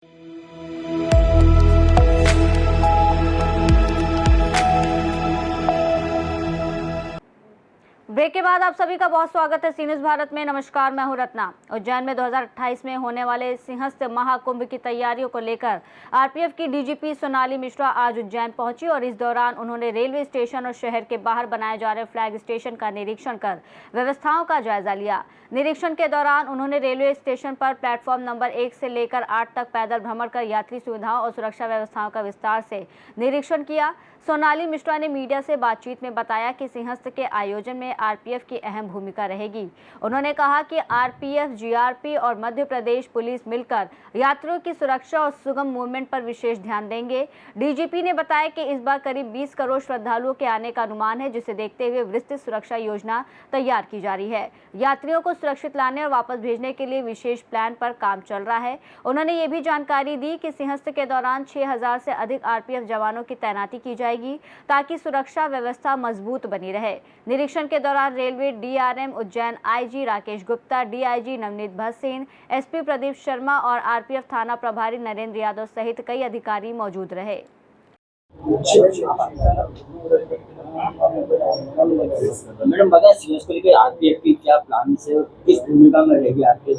Break के बाद आप सभी का बहुत स्वागत है सी न्यूज़ भारत में। नमस्कार, मैं हूं रत्ना। उज्जैन में 2028 में होने वाले सिंहस्थ महाकुंभ की तैयारियों को लेकर आरपीएफ की डीजीपी सोनाली मिश्रा आज उज्जैन पहुंची और इस दौरान उन्होंने रेलवे स्टेशन और शहर के बाहर बनाए जा रहे फ्लैग स्टेशन का निरीक्षण कर व्यवस्थाओं का जायजा लिया। निरीक्षण के दौरान उन्होंने रेलवे स्टेशन पर प्लेटफॉर्म नंबर 1 से लेकर 8 तक पैदल भ्रमण कर यात्री सुविधाओं और सुरक्षा व्यवस्थाओं का विस्तार से निरीक्षण किया। सोनाली मिश्रा ने मीडिया से बातचीत में बताया कि सिंहस्थ के आयोजन में आरपीएफ की अहम भूमिका रहेगी। उन्होंने कहा कि आरपीएफ, जीआरपी और मध्य प्रदेश पुलिस मिलकर यात्रियों की सुरक्षा और सुगम मूवमेंट पर विशेष ध्यान देंगे। डीजीपी ने बताया कि इस बार करीब 20 करोड़ श्रद्धालुओं के आने का अनुमान है, जिसे देखते हुए विस्तृत सुरक्षा योजना तैयार की जा रही है। यात्रियों को सुरक्षित लाने और वापस भेजने के लिए विशेष प्लान पर काम चल रहा है। उन्होंने ये भी जानकारी दी कि सिंहस्थ के दौरान 6000 से अधिक आरपीएफ जवानों की तैनाती की जाएगी ताकि सुरक्षा व्यवस्था मजबूत बनी रहे। निरीक्षण के दौरान railway DRM Ujjain IG Rakesh Gupta, DIG Navneet Bhasin, SP Pradeep Sharma और आरपीएफ थाना प्रभारी नरेंद्र यादव सहित कई अधिकारी मौजूद रहे। मैडम बताएं, सीएस को लेकर आरपीएफ की क्या प्लान है, किस भूमिका में रहेगी आरपीएफ?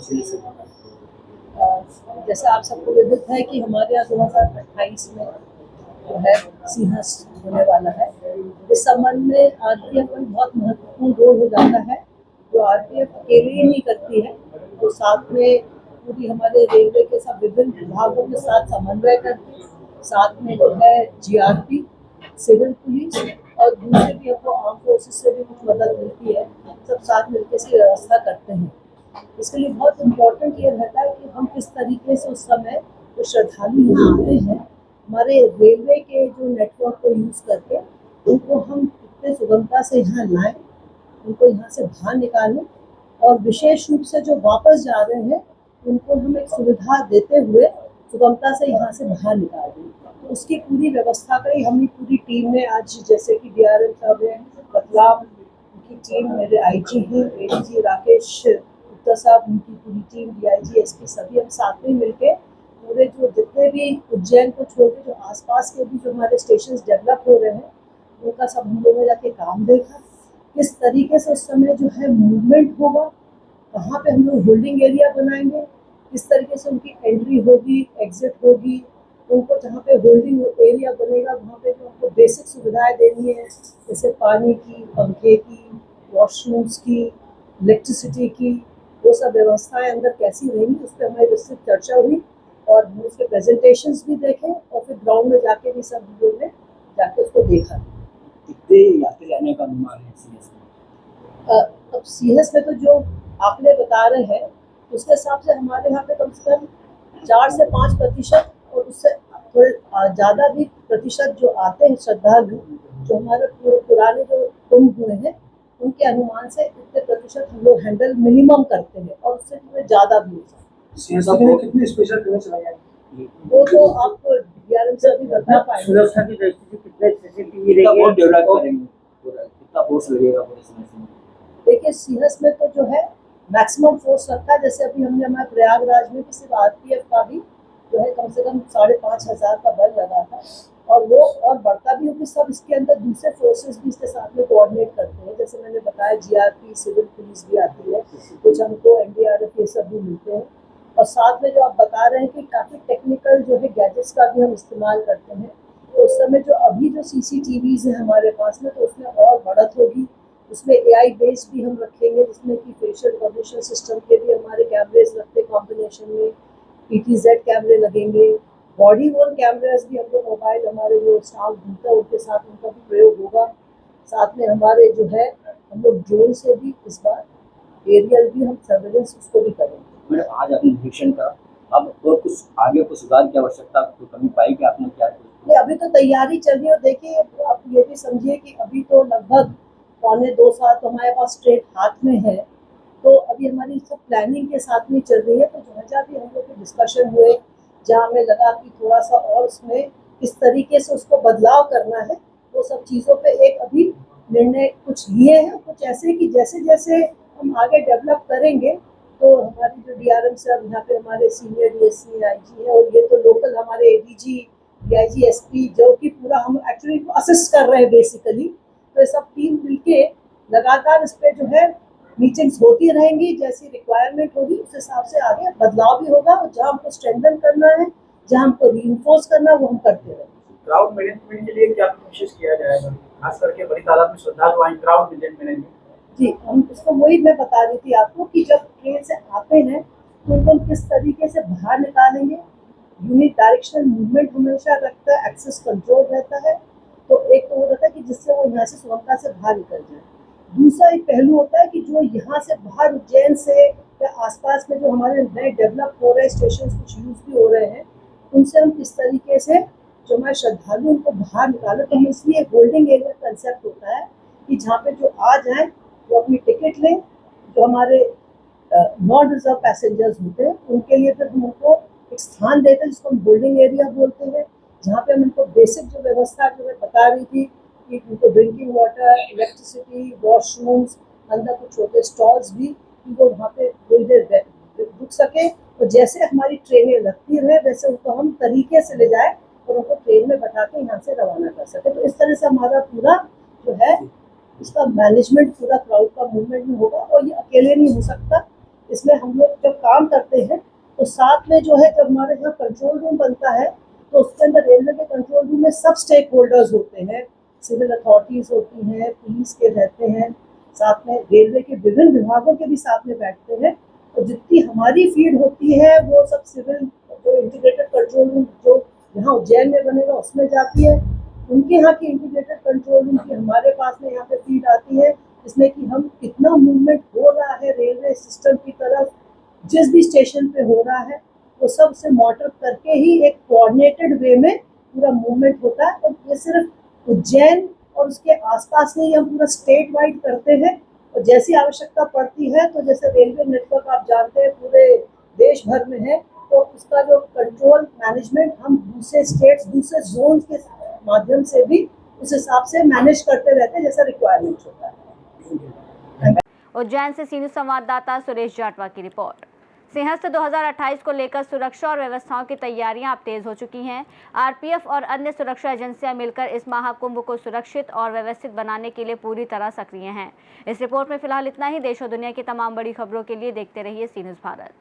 जैसा आप सबको विदित है कि हमारे यहाँ 2028 में जो है सिंहस्थ होने वाला है। इस संबंध में आरपीएफ का बहुत महत्वपूर्ण रोल हो जाता है, जो आरपीएफ अकेले ही नहीं करती है, तो साथ में पूरी हमारे रेलवे के सब विभिन्न विभागों के साथ समन्वय करके, साथ में जो है जीआरपी, सिविल पुलिस और दूसरे भी हमको आर्म फोर्सेस से भी कुछ मदद मिलती है, सब साथ मिलकर इसकी व्यवस्था करते हैं। इसके लिए बहुत इम्पोर्टेंट ये रहता है कि हम किस तरीके से उस समय जो श्रद्धालु यहाँ आते हैं, हमारे रेलवे के जो नेटवर्क को यूज़ करके उनको हम कितने सुगमता से यहाँ लाएं, उनको यहाँ से बाहर निकालें और विशेष रूप से जो वापस जा रहे हैं उनको हम एक सुविधा देते हुए सुगमता से यहाँ से बाहर निकाल दें। तो उसकी पूरी व्यवस्था करी हमने पूरी टीम ने आज, जैसे कि डीआरएम साहब हैं बदलाव, उनकी टीम, मेरे आईजी हैं एडीजी राकेश गुप्ता साहब, उनकी पूरी टीम, डीआईजी, एसपी, सभी हम साथ में मिलके पूरे जो जितने भी उज्जैन को छोड़ के जो आसपास के भी जो हमारे स्टेशन डेवलप हो रहे हैं उनका सब हम लोगों ने जाके काम देखा, किस तरीके से उस समय जो है मूवमेंट होगा, कहाँ पे हम लोग होल्डिंग एरिया बनाएंगे, किस तरीके से उनकी एंट्री होगी, एग्जिट होगी, उनको जहाँ पे होल्डिंग एरिया बनेगा वहाँ पे जो उनको बेसिक सुविधाएं देनी है, जैसे पानी की, पंखे की, वॉशरूम्स की, इलेक्ट्रिसिटी की, वो सब व्यवस्थाएं अंदर कैसी रहेंगी, उस पर हमारी विस्तृत चर्चा हुई और हम उसके प्रेजेंटेशंस भी देखे और फिर ग्राउंड में जाके भी सब लोगों ने जाके उसको देखा। कितने यात्री आने का अनुमान है सीएस में? अब सीएस में तो जो आपने बता रहे हैं उसके हिसाब से हमारे यहाँ पे कम से कम 4 से 5% और उससे थोड़े ज़्यादा भी प्रतिशत जो आते हैं श्रद्धालु, जो हमारे पुराने जो कुंभ हुए हैं उनके अनुमान से इतने प्रतिशत हम लोग हैंडल मिनिमम करते हैं और उससे थोड़े ज़्यादा भी हो सकते हैं। कितनी स्पेशल ट्रेन चलाई जाएगी वो तो आपको डीआरएम से भी बता पाएंगे। सुरक्षा की दृष्टि से कितने फैसिलिटी रहेगी, बहुत डेवलप करेंगे, कितना फोर्स लगेगा पूरे समय में? देखिए सीएस में तो जो है मैक्सिमम फोर्स रखा है, जैसे अभी हमने हमारे प्रयागराज में भी सिर्फ आरपीएफ का भी जो है कम से कम 5500 का बल लगा था और वो और बढ़ता भी होगी। सब इसके अंदर दूसरे फोर्सेस भी इसके साथ में कोऑर्डिनेट करते हैं, जैसे मैंने बताया जीआरपी, सिविल पुलिस भी आती है, कुछ हमको एनडीआरएफ ये सब भी मिलते हैं और साथ में जो आप बता रहे हैं कि काफ़ी टेक्निकल जो है गैजेट्स का भी हम इस्तेमाल करते हैं। तो उस समय जो अभी जो सीसीटीवीज है हमारे पास में, तो उसमें और बढ़त होगी, उसमें एआई बेस भी हम रखेंगे, जिसमें कि फेशियल रिकॉग्निशन सिस्टम के भी हमारे कैमरेज रखते कॉम्बिनेशन में, पीटीजेड कैमरे लगेंगे, बॉडी वॉर्न कैमरास भी हम लोग मोबाइल हमारे जो स्टाफ घूमता है उनके साथ उनका भी प्रयोग होगा। साथ में हमारे जो है हम लोग ड्रोन से भी इस बार एरियल भी हम सर्वेलेंस उसको भी करेंगे। मैडम आज आपने निरीक्षण करा, अब और कुछ आगे को सुधार की आवश्यकता, कोई कमी पाई कि आपने क्या? नहीं, अभी तो तैयारी चल रही है। देखिए आप ये भी समझिए कि अभी तो लगभग 1.25 साल तो हमारे पास स्ट्रेट हाथ में है, तो अभी हमारी सब प्लानिंग के साथ में चल रही है। तो जहाँ भी हम लोग के डिस्कशन हुए, जहाँ हमें लगा कि थोड़ा सा और उसमें किस तरीके से उसको बदलाव करना है, वो सब चीज़ों पे एक अभी निर्णय कुछ लिए हैं, कुछ ऐसे कि जैसे जैसे हम आगे डेवलप करेंगे तो हमारी जो डीआरएम सर यहाँ पे हमारे सीनियर डीएससी आईजी है, और ये तो लोकल हमारे एडीजी डीआईजी एसपी जो कि पूरा हम एक्चुअली असिस्ट कर रहे हैं बेसिकली। तो ये सब टीम मिलके लगातार इस पे जो है मीटिंग्स होती रहेंगी, जैसी रिक्वायरमेंट होगी उस हिसाब से आगे बदलाव भी होगा, और जहाँ हमको स्ट्रेंथन करना है, जहाँ हमको रीइंफोर्स करना है, वो हम करते रहेंगे। क्राउड मैनेजमेंट के लिए क्या कोशिश किया जाएगा, खास करके बड़ी तादाद में श्रद्धालु आए, क्राउड मैनेजमेंट? जी, हम इसको वही मैं बता रही थी आपको कि जब ट्रेन से आते हैं तो उनको हम किस तरीके से बाहर निकालेंगे। यूनिट डायरेक्शनल मूवमेंट हमेशा रखता है, एक्सेस कंट्रोल रहता है। तो एक तो वो रहता है कि जिससे वो यहाँ से सुगमता से बाहर निकल जाए। दूसरा एक पहलू होता है कि जो यहाँ से बाहर उज्जैन से या आसपास में जो हमारे नए डेवलप हो रहे स्टेशन कुछ यूज भी हो रहे हैं, उनसे हम किस तरीके से जो हमारे श्रद्धालु उनको बाहर निकालें। तो हम इसलिए होल्डिंग एरिया कंसेप्ट होता है कि जहाँ पे जो आ जाए वो अपनी टिकट लें। जो हमारे नॉन रिजर्व पैसेंजर्स होते हैं उनके लिए फिर हम उनको एक स्थान देते हैं जिसको हम होल्डिंग एरिया बोलते हैं, जहाँ पे हम उनको बेसिक जो व्यवस्था जो मैं बता रही थी कि उनको ड्रिंकिंग वाटर, इलेक्ट्रिसिटी, वॉशरूम्स, अंदर कुछ छोटे स्टॉल्स भी, उनको वहाँ पे थोड़ी देर रुक सके। तो जैसे हमारी ट्रेनें लगती रहे वैसे उनको हम तरीके से ले जाए और उनको ट्रेन में बैठा के यहाँ से रवाना कर सके। तो इस तरह से हमारा पूरा जो है इसका मैनेजमेंट पूरा क्राउड का मूवमेंट में होगा, और ये अकेले नहीं हो सकता। इसमें हम लोग जब काम करते हैं तो साथ में जो है जब हमारे यहाँ कंट्रोल रूम बनता है तो उसके अंदर रेलवे के कंट्रोल रूम में सब स्टेक होल्डर्स होते हैं, सिविल अथॉरिटीज होती हैं, पुलिस के रहते हैं, साथ में रेलवे के विभिन्न विभागों के भी साथ में बैठते हैं। और जितनी हमारी फीड होती है वो सब सिविल जो इंटीग्रेटेड कंट्रोल रूम जो यहाँ उज्जैन में बनेगा उसमें जाती है। उनके यहाँ की इंटीग्रेटेड कंट्रोल रूम की हमारे पास में यहाँ पे फीड आती है, जिसमें कि हम कितना मूवमेंट हो रहा है रेलवे सिस्टम की तरफ, जिस भी स्टेशन पे हो रहा है वो सब से मॉनिटर करके ही एक कोऑर्डिनेटेड वे में पूरा मूवमेंट होता है। और ये सिर्फ उज्जैन और उसके आसपास नहीं, हम पूरा स्टेट वाइड करते हैं। और जैसी आवश्यकता पड़ती है तो जैसे रेलवे नेटवर्क आप जानते हैं पूरे देश भर में है, तो उसका जो कंट्रोल मैनेजमेंट हम दूसरे स्टेट्स, दूसरे जोन के माध्यम से भी उस हिसाब से मैनेज करते रहते हैं जैसा रिक्वायरमेंट होता है। उज्जैन से सीनियर संवाददाता सुरेश जाटवा की रिपोर्ट। सिंहस्थ 2028 को लेकर सुरक्षा और व्यवस्थाओं की तैयारियां अब तेज हो चुकी हैं। आरपीएफ और अन्य सुरक्षा एजेंसियां मिलकर इस महाकुंभ को सुरक्षित और व्यवस्थित बनाने के लिए पूरी तरह सक्रिय हैं। इस रिपोर्ट में फिलहाल इतना ही। देश और दुनिया की तमाम बड़ी खबरों के लिए देखते रहिए सी न्यूज़ भारत।